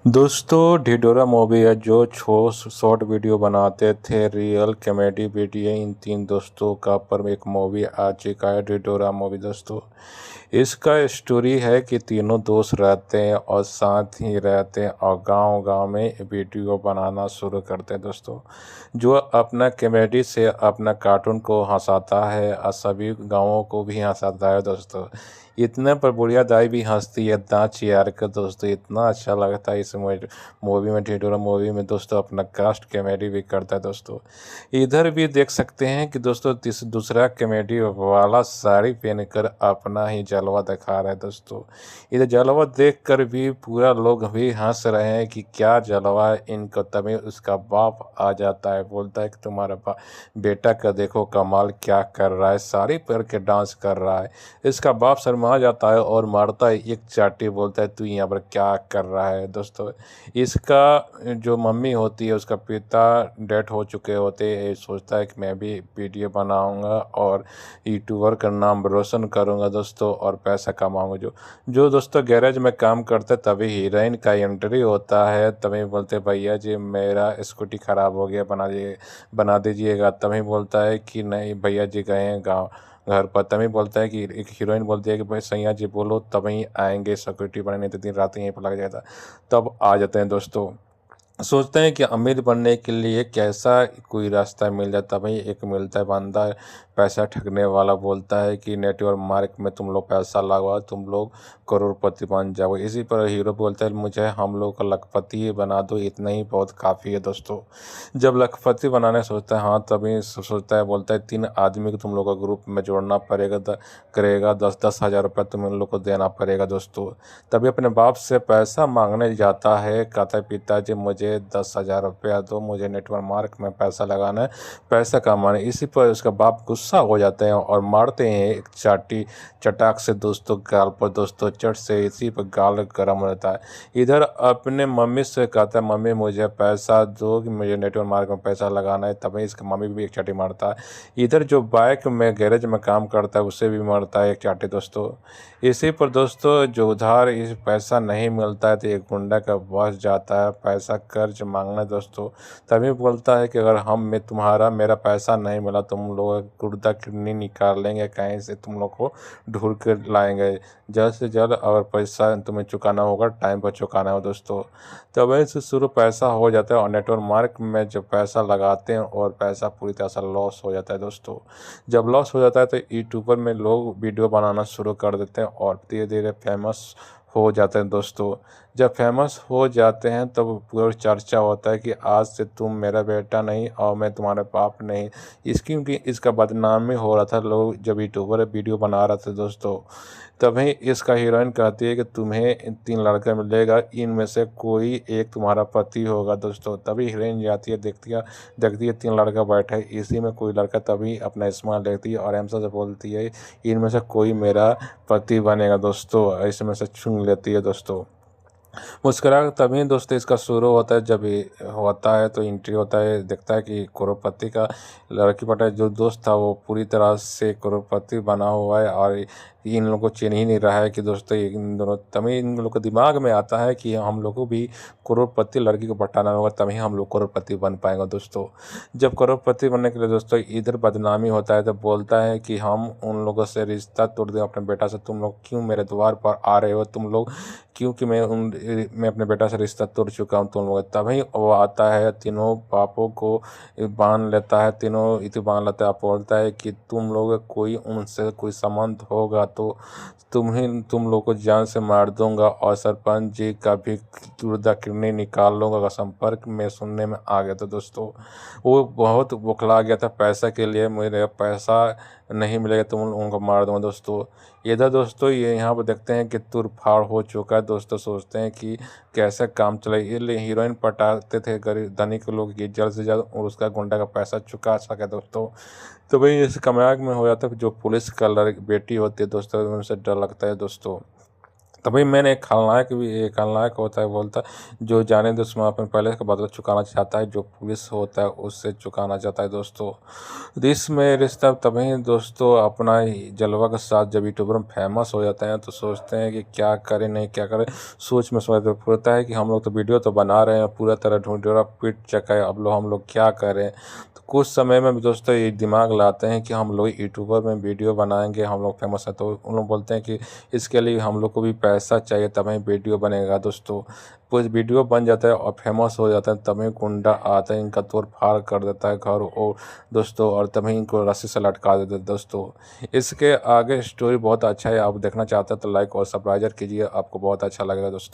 दोस्तों ढिढोरा मूवी है जो शॉर्ट वीडियो बनाते थे रियल कॉमेडी वीडियो। इन तीन दोस्तों का पर एक मूवी आ चुका है ढिढोरा मूवी। दोस्तों इसका स्टोरी है कि तीनों दोस्त रहते हैं और साथ ही रहते हैं और गांव-गांव में वीडियो बनाना शुरू करते हैं। दोस्तों जो अपना कॉमेडी से अपना कार्टून को हंसाता है और सभी गाँवों को भी हंसाता है। दोस्तों इतने पर बुढ़िया दाई भी हंसती है दाँत चियार कर। दोस्तों इतना अच्छा लगता है इस मूवी में ढिढोरा मूवी में। दोस्तों अपना कास्ट कॉमेडी भी करता है। दोस्तों इधर भी देख सकते हैं कि दोस्तों दूसरा कॉमेडी वाला साड़ी पहनकर अपना ही जलवा दिखा रहा है। दोस्तों इधर जलवा देखकर भी पूरा लोग भी हंस रहे हैं कि क्या जलवा है इनको। तभी उसका बाप आ जाता है, बोलता है कि तुम्हारा बेटा का देखो कमाल क्या कर रहा है, साड़ी पहन के डांस कर रहा है। इसका बाप शर्मा जाता है और मारता है एक चाटी, बोलता है तू यहाँ पर क्या कर रहा है। दोस्तों इसका जो मम्मी होती है उसका पिता डेथ हो चुके होते हैं। सोचता है कि मैं भी वीडियो बनाऊंगा और यूट्यूबर का नाम रोशन करूंगा दोस्तों और पैसा कमाऊंगा। जो दोस्तों गैरेज में काम करते तभी हीरोइन का एंट्री होता है। तभी बोलते भैया जी मेरा स्कूटी ख़राब हो गया, बना दीजिएगा। तभी बोलता है कि नहीं भैया जी गए हैं गाँव घर पर। तभी बोलता है कि एक हीरोइन बोलती है कि भाई सैया जी बोलो तभी आएंगे, सिक्योरिटी बने नहीं तो दिन रात यहीं पर लग जाता। तब आ जाते हैं। दोस्तों सोचते हैं कि अमीर बनने के लिए कैसा कोई रास्ता मिल जाता। भाई एक मिलता है बंदा पैसा ठगने वाला, बोलता है कि नेटवर्क मार्क में तुम लोग पैसा लगवाओ तुम लोग करोड़पति बन जाओ। इसी पर हीरो बोलता है मुझे हम लोग का लखपति बना दो, इतना ही बहुत काफ़ी है। दोस्तों जब लखपति बनाने सोचता है, हाँ तभी सोचता है, बोलता है 3 आदमी को तुम लोग का ग्रुप में जोड़ना पड़ेगा, करेगा 10-10 हज़ार रुपये तुम इन लोग को देना पड़ेगा। दोस्तों तभी अपने बाप से पैसा मांगने जाता है, कहता है पिताजी मुझे 10,000 रुपया दो, मुझे नेटवर्क मार्क में पैसा लगाना है, पैसा कमाना है। इसी पर उसका बाप गुस्सा हो जाते हैं और मारते हैं एक चाटी चटाक से दोस्तों गाल पर। दोस्तों चट से इसी पर गाल गर्म हो जाता है। इधर अपने मम्मी से कहता है मम्मी मुझे पैसा दो कि मुझे नेटवर्क मार्क में पैसा लगाना है। तभी इसका मम्मी भी एक चाटी मारता है। इधर जो बाइक में गैरेज में काम करता है उसे भी मारता है एक चाटी। दोस्तों इसी पर दोस्तों जो उधार इस पैसा नहीं मिलता है तो एक गुंडा का बॉस जाता है पैसा कर्ज मांगने। दोस्तों तभी बोलता है कि अगर मेरा पैसा नहीं मिला तुम लोग गुर्दा किडनी निकाल लेंगे, कहीं से तुम लोग को ढूंढ कर लाएंगे जल्द से जल्द, और पैसा तुम्हें चुकाना होगा, टाइम पर चुकाना हो। दोस्तों तभी से शुरू पैसा हो जाता है और नेटवर्क मार्क में जब पैसा लगाते हैं और पैसा पूरी तरह से लॉस हो जाता है। दोस्तों जब लॉस हो जाता है तो यूट्यूबर में लोग वीडियो बनाना शुरू कर देते हैं और धीरे धीरे फेमस हो जाते हैं। दोस्तों जब फेमस हो जाते हैं तब पूरा चर्चा होता है कि आज से तुम मेरा बेटा नहीं और मैं तुम्हारे बाप नहीं। क्योंकि इसका बदनामी हो रहा था, लोग जब यूट्यूबर वीडियो बना रहे थे। दोस्तों तभी इसका हीरोइन कहती है कि तुम्हें 3 लड़का मिलेगा, इनमें से कोई एक तुम्हारा पति होगा। दोस्तों तभी हीरोइन जाती है, देखती है 3 लड़का बैठा है, इसी में कोई लड़का तभी अपना स्माइल देखती है और एमसा से बोलती है इनमें से कोई मेरा पति बनेगा। दोस्तों इसमें से चुन लेती है। दोस्तों मुस्कुरा तभी दोस्तों इसका शुरू होता है। जब ये होता है तो एंट्री होता है, देखता है कि करोड़पति का लड़की पटा जो दोस्त था वो पूरी तरह से करोड़पति बना हुआ है और इन लोगों को चिन्ह ही नहीं रहा है कि दोस्तों इन दोनों। तभी इन लोगों को दिमाग में आता है कि हम लोग को भी करोड़पति लड़की को पटाना होगा, तभी हम लोग करोड़पति बन पाएंगे। दोस्तों जब करोड़पति बनने के लिए दोस्तों इधर बदनामी होता है तो बोलता है कि हम उन लोगों से रिश्ता तोड़ दें अपने बेटा से, तुम लोग क्यों मेरे द्वार पर आ रहे हो तुम लोग, क्योंकि मैं अपने बेटा से रिश्ता तोड़ चुका हूँ तुम लोग। तभी वो आता है, तीनों पापों को बांध लेता है, तीनों इति बांध लेता है, बोलता है कि तुम लोग कोई उनसे कोई संबंध होगा तो तुम लोग को जान से मार दूंगा और सरपंच जी का भी गुर्दा किडनी निकाल लूँगा अगर संपर्क में सुनने में आ गया। तो दोस्तों वो बहुत बौखला गया था पैसा के लिए, मेरे पैसा नहीं मिलेगा तुम उनको मार दूंगा। दोस्तों इधर दोस्तों ये यहाँ पर देखते हैं कि तुर फाड़ हो चुका है। दोस्तों सोचते हैं कि कैसे काम चले, इसलिए हीरोइन पटाते थे गरीब धनिक लोग कि जल्द से जल्द और उसका गुंडा का पैसा चुका सके। दोस्तों तो भाई इस कमयाक में हो जाता है जो पुलिस का बेटी होती है। दोस्तों उनसे डर लगता है। दोस्तों तभी मैंने एक खलनायक होता है बोलता है जो जाने दुश्मन अपने पहले का बदला चुकाना चाहता है, जो पुलिस होता है उससे चुकाना चाहता है दोस्तों। इसमें रिश्ता तभी दोस्तों अपना ही जलवा के साथ जब यूट्यूबर में फेमस हो जाते हैं तो सोचते हैं कि क्या करें नहीं क्या करें, सोच में सोच होता है कि हम लोग तो वीडियो तो बना रहे हैं पूरा तरह ढूंढ पीट चका है, अब हम लोग क्या करें। तो कुछ समय में भी दोस्तों ये दिमाग लाते हैं कि हम लोग यूट्यूबर में वीडियो बनाएंगे, हम लोग फेमस है, तो उन लोग बोलते हैं कि इसके लिए हम लोग को भी पैसा चाहिए तभी वीडियो बनेगा दोस्तों। कुछ वीडियो बन जाता है और फेमस हो जाता है तभी गुंडा आता है, इनका तोड़ फाड़ कर देता है घर और दोस्तों, और तभी इनको रस्सी से लटका देते हैं दोस्तों। इसके आगे स्टोरी बहुत अच्छा है, आप देखना चाहते हैं तो लाइक और सब्सक्राइब कीजिए, आपको बहुत अच्छा लगेगा दोस्तों।